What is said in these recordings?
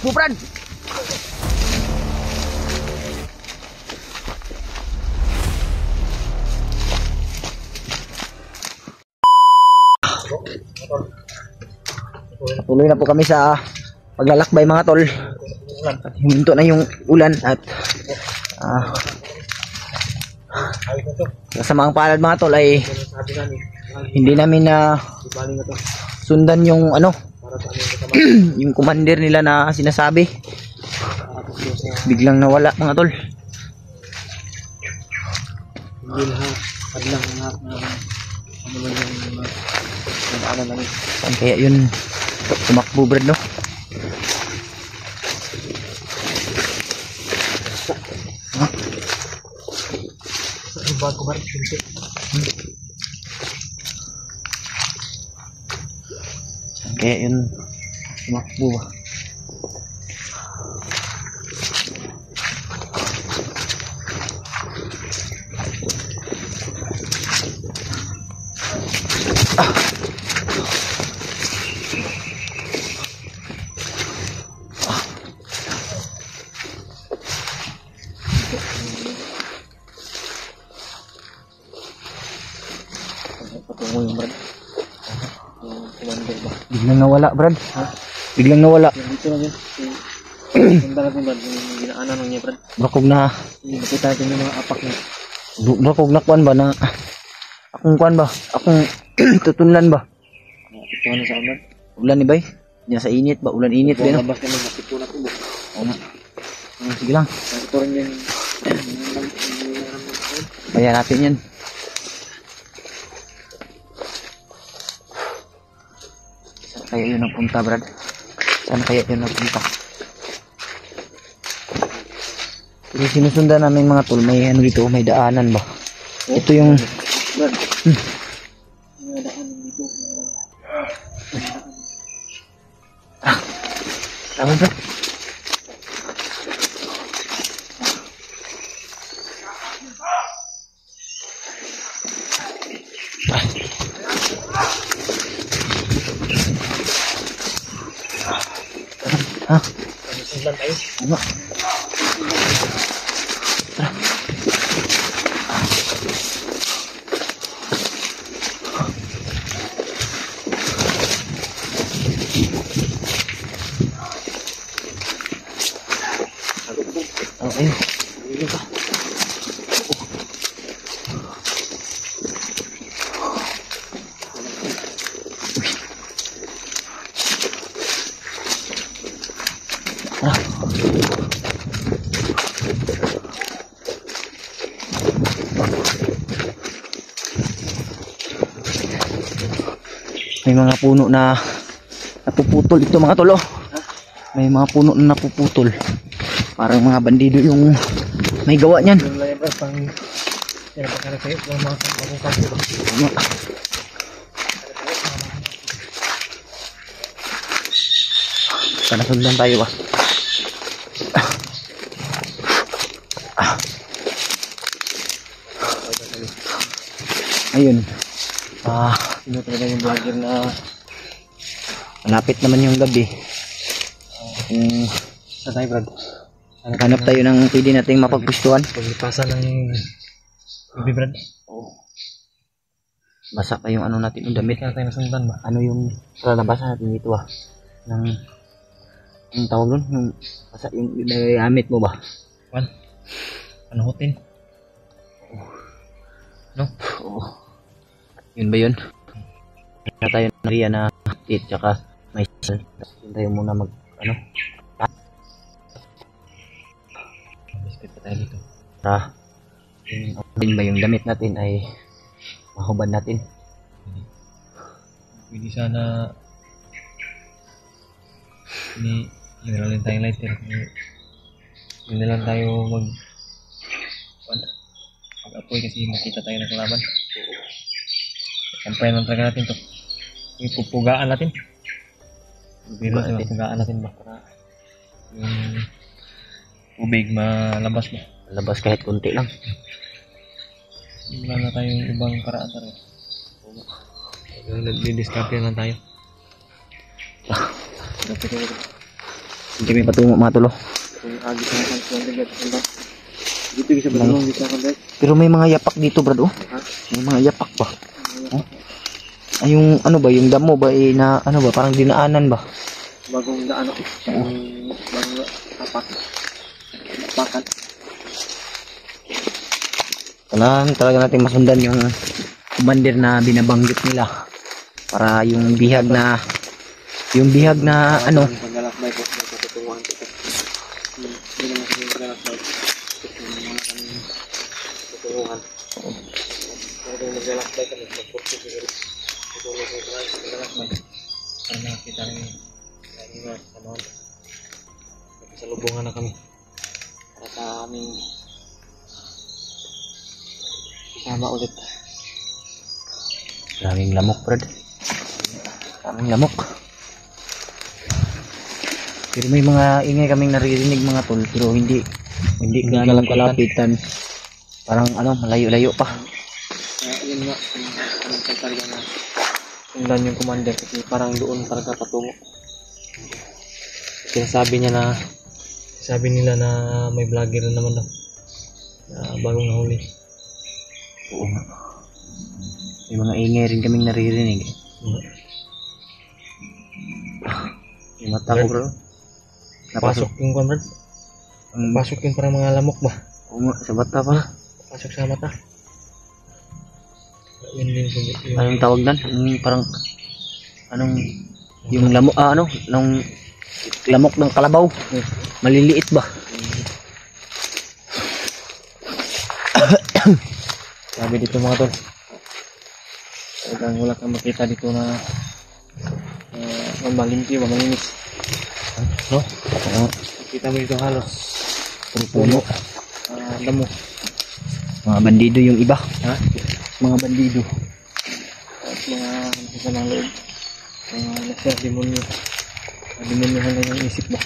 Tumakbo, Brad! Patuloy na po kami sa paglalakbay mga tol. At huminto na yung ulan at kasamaang palad mga tol ay hindi namin na sundan yung ano yung commander nila na sinasabi. Biglang nawala mga tol. Saan kaya yun tumakbo, Brad, no? Saan kaya yun tumakbo ba? Biglang nawala, Brad. Ha? Biglang nawala. Dito lang yun. Punta na po, Brad. Yung ginaanan nung niya, Brad. Bakog na. Nakita natin yung mga apak niya. Bakog na kuan ba na akong kuan ba? Akong tutunlan ba? Ito na sa amin. Ulan ni bay? Nya sa init ba? Ulan init ba? Labas naman nakito na po. Oo na. Sige lang. Ito rin yung Bayan natin yan. Saan kaya yun napunta, Brad? Saan kaya yun napunta? Pero sinusundan namin mga tol, may ano dito, may daanan ba? Ito yung Brad. May daanan dito. Tama, Brad? Ha? Sundan tayo. Ano? Tara. Okay. Dito ka. May mga puno na napuputol ito mga tolo. May mga puno na napuputol. Parang mga bandido yung may gawa niyan. Yung layan, Brad. Pang yan, pakara kayo. Yung mga kapatid. Sana sundan tayo ba? Ayun. Sino talaga yung vlogger na Malapit naman yung gabi. sa tayo, Brad? Hanap tayo ng pwede nating mapagpustuhan. Paglipasan ng gabi, Brad. Basa pa yung ano natin, yung damit. Kaya tayo nasundan ba? Ano yung lalabasan natin dito ng yung tawag nun? Yung basa yung gamit mo ba? Juan? Panuhutin? No? Oo. Yun ba yun? Na tayo na riya na it tsaka may sal. Tayo muna mag ano? Biscuit pa tayo dito. Para yung ba yung damit natin ay mahubad natin. Pwede sana ginalin tayong lighter. Hindi lang tayo mag-apoy kasi makita tayo ng kalaban. Sampayan lang talaga natin to. Ipupugaan natin. Pero pupugaan natin ba? Para yung tubig malabas ba? Labas kahit kunti lang. Wala na tayong ibang paraan talaga. Nag-discover lang tayo. Hindi kami patungo mga tol. Kung agit na kan suwan din dito. Dito bisa balong dito kan guys. Pero may mga yapak dito brad oh. Ha? May mga yapak ba? Oh. Ay yung ano ba, yung damo ba na ano ba, parang dinaanan ba? Bagong daan ako. Bagong tapak. Tapakan. Kailangan talaga natin masundan yung commander na binabanggit nila para yung bihag na ano Paglalakbay po sa tutunguhan ko. Hindi naman kami paglalakbay. Mga kami tutunguhan. Kaya maglalakbay kami. Pagpurso siguro. Tutulong ko tayo sa paglalakbay. Para nakakita rin mga samahan. Nagkasalubungan na kami. Para sa aming isama ulit. daming lamok brad, daming lamok. Pero may mga ingay kaming naririnig mga tol, pero hindi gaano kalapitan, parang ano malayo-layo pa. Yun nga, ang talaga na sundan yung commander kasi parang doon talaga patungo. Sabi nila na may vlogger na naman daw na bagong nahuli. Oo nga, may mga ingay rin kaming naririnig. Yung mata ko bro, Pasok yung comrade. Pasok yung parang mga lamok ba? Oo nga, sa bata pa. Pasok sa mata. Yun din yung Anong tawag nan? Yung parang anong yung lamok nung lamok ng kalabaw. Maliliit ba? sabi dito mga tol. Talagang wala kang makita dito na malimpyo ba, malinis. No? Kita mo dito halos Puno. damo. Mga bandido yung iba. Ha? Mga bandido. At mga nasa ng loob. Mga nasa demonyo. Demonyohan na yung isip ba?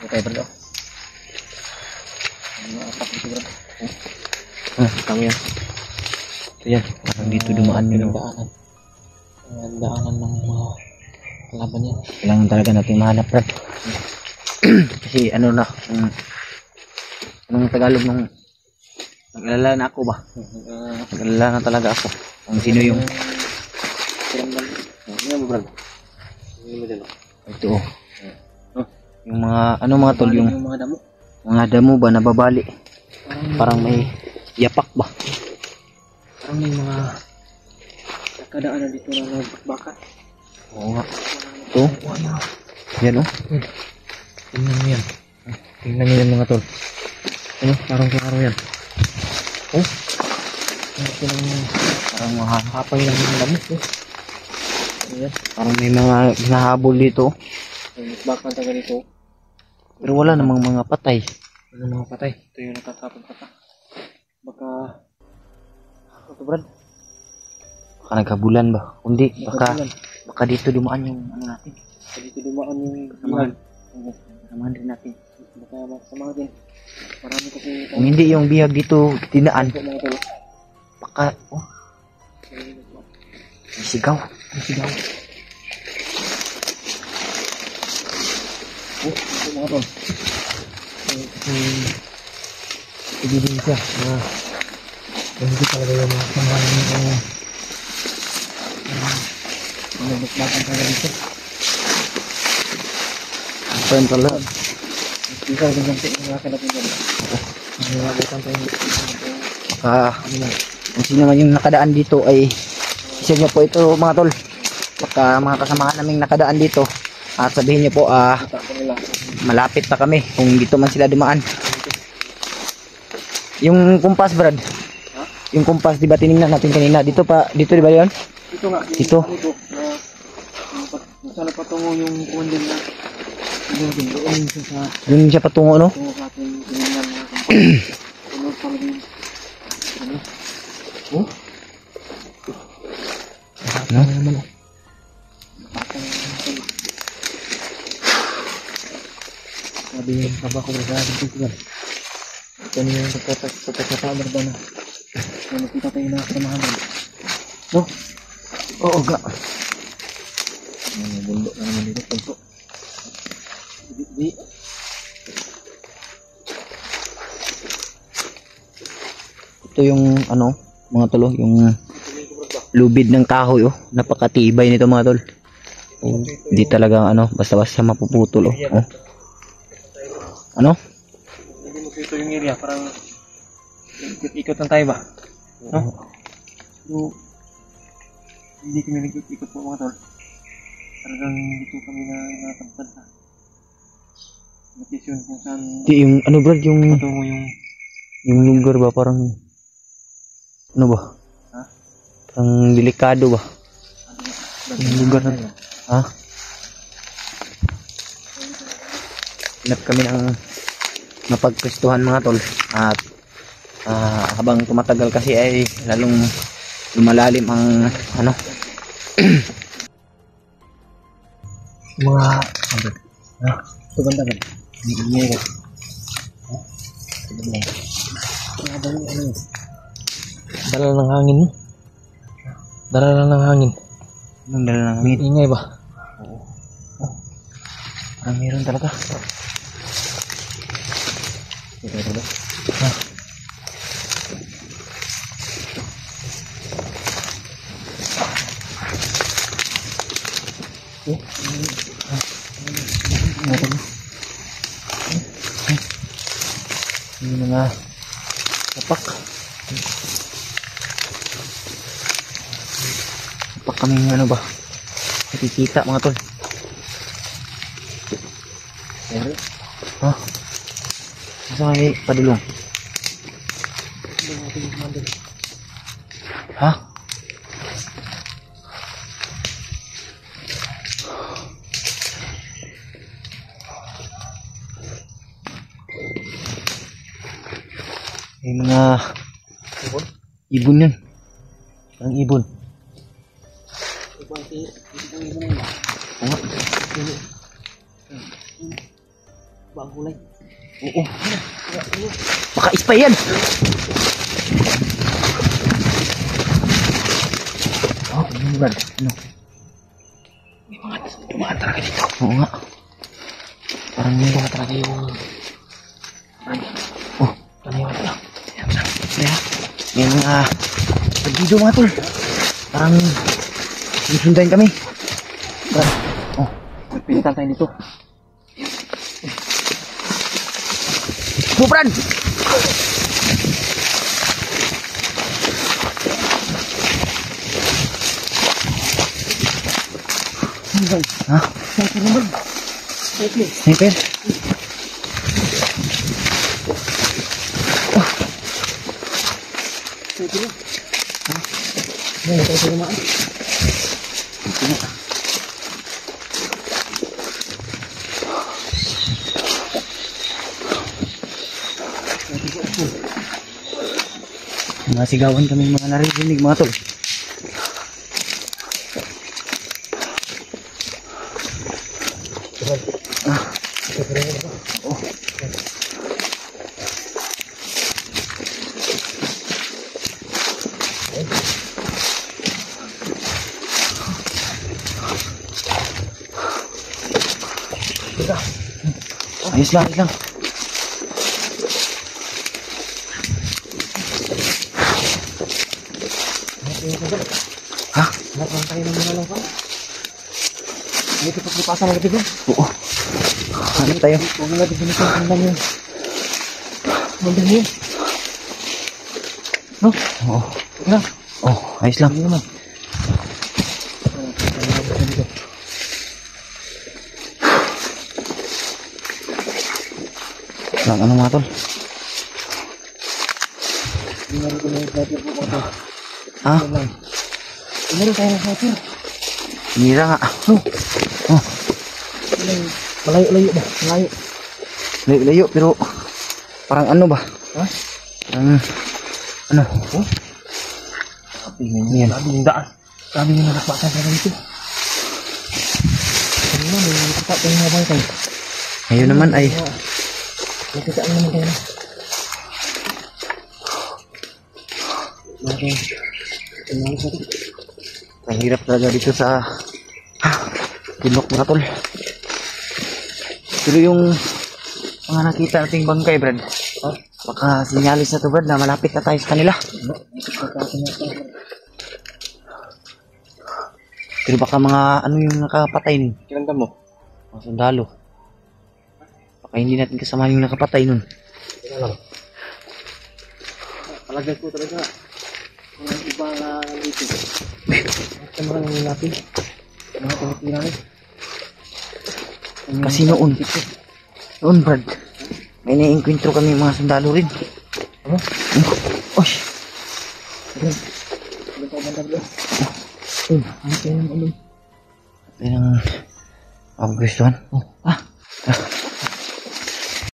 Okay, bro. Mga apak dito, bro. Tama yan. Ito yan. Parang dito dumaan yun. Daanan. Daanan ng mga kalaban yan. Kailangan talaga natin mahanap brad. Kasi ano na, anong Tagalog nung nag-alala na ako ba? Nag-alala na talaga ako kung sino yung ito oh. Yung mga ano mga tol, yung mga damo ba nababali, parang may yapak ba, Parang may mga nakadaanan dito na nagbakat. oo nga ito yan oh. Tingnan nyo yan. Tingnan nyo yan mga tol. Ano? Parang klaro yan. Oh? Parang mahahapay lang yung lamok oh. Ayan. Parang may mga hinahabol dito May nagbakat taga dito. pero wala namang mga patay. Ano mga patay? Ito yung nakatapon pa. Baka... Ito brad, baka nagkabulan ba, kundi baka dito dumaan yung ano natin, dito dumaan yung samahan. bihag. Samahan din natin. Baka masama din. Marami kasi... Kung hindi yung bihag dito dinaan, mga tol. baka oh, may sigaw. Oh, ito mga tol. Ebidensya na hindi talaga yung mga samahan yung nagbakan talaga dito. Apa yang telah Ikaw din ganti yung mga kalapin dyan. Nagbakan tayo. kung sino man yung nakadaan dito ay isa niyo po ito mga tol, baka mga kasamahan naming nakadaan dito at sabihin niyo po Kita ko nila. malapit na kami kung dito man sila dumaan. Yung kumpas brad, yung kumpas di ba tiningnan natin kanina, dito di ba yun? Ito nga. Dito. Sana patungo yung kumandin na. Doon sa Doon siya patungo no? tungo sa ating tinignan mga kumpas. Tunod pa rin. Ano? Oh? No? Naman oh. Sabi yung tabako na sa ating tinignan. Ito niyo yung pagkakasabar ba na. Kaya nakita tayo na kasamahan. No? Oo ga. May bundok na naman dito. Punto. Di. Ito yung ano, mga tol, oh, yung lubid ng kahoy, oh. Napakatibay nito mga tol. Oh, hindi talaga ano, basta-basta mapuputol, oh. Oh. Ano? Hindi mo dito yung area. Parang ikot lang tayo ba? No? So, hindi kami nag-ikot po mga tol. Talagang dito kami na natagpad na location kung saan Di, yung ano Brad, yung patungo yung lugar ba parang ano ba? Ha? Parang delikado ba? Yung lugar na ha? Hanap kami ng mapagpwestuhan mga tol at habang tumatagal kasi ay lalong lumalalim ang ano mga ito banda ba? Hindi ko. Dala ng hangin mo. Dala lang ng hangin. anong dala ng hangin. Ingay ba? Parang meron talaga. Yung mga tapak. Tapak kaming ano ba? Nakikita mga tol. Ha? Saan kami padulong? Ha? May mga ibon yan. Parang ibon. Oo nga. Bagulay. Oo. Baka ispa yan. Oh, ano ba? Ano? May mga tumaan talaga dito. Oo nga. Parang may mga talaga yung oh, ano yung ito? Kaya, may mga pagdido mga tol. Parang susundan kami. Oh, Magpintan tayo dito. go Brad! Ha? Sniper naman. Sniper? Ano tayo naman? Mga sigawan kami mga naririnig mga tol. Oh. Ayos lang, ayos lang. Ha? Nakang tayo naman na lang pa. Dito pa pagpasa ng gabi. Oo. Hanap tayo. Huwag na natin ganito ang kandang yun. Kandang yun. No? Oo. Huwag na. Oh, ayos lang. Hindi naman. Lang ano mga tol? Hindi na rin ko na yung sniper po ko. Ha? Meron tayo ng sniper. Mira nga. Oh. Oh. Malayo-layo ba? Malayo. Layo pero parang ano ba? Ha? Parang ano? Oh? Yan. Sabi yung daan. Sabi yung nakapasa sa ganito. Kanina may nakita tayo mga bangkay. Ngayon naman ay Nakita naman tayo na. Bakit? Tingnan sa ito. Mahirap talaga dito sa bundok mga tol. Pero yung mga nakita nating bangkay, Brad, baka sinyalis na to, Brad, na malapit na tayo sa kanila. Pero baka mga ano yung nakapatay nun. Kinanda mo? Mga sundalo. Baka hindi natin kasama yung nakapatay nun. Kaya lang. Palagay ko talaga. Mga iba na dito. At mga lalaki. Mga Pilipina rin. Kasi noon, Brad, may na-encuentro kami mga sundalo rin. Ano? Oy! Ano pa banda bro? Ano kayo ng ano? Kaya nang magugustuhan?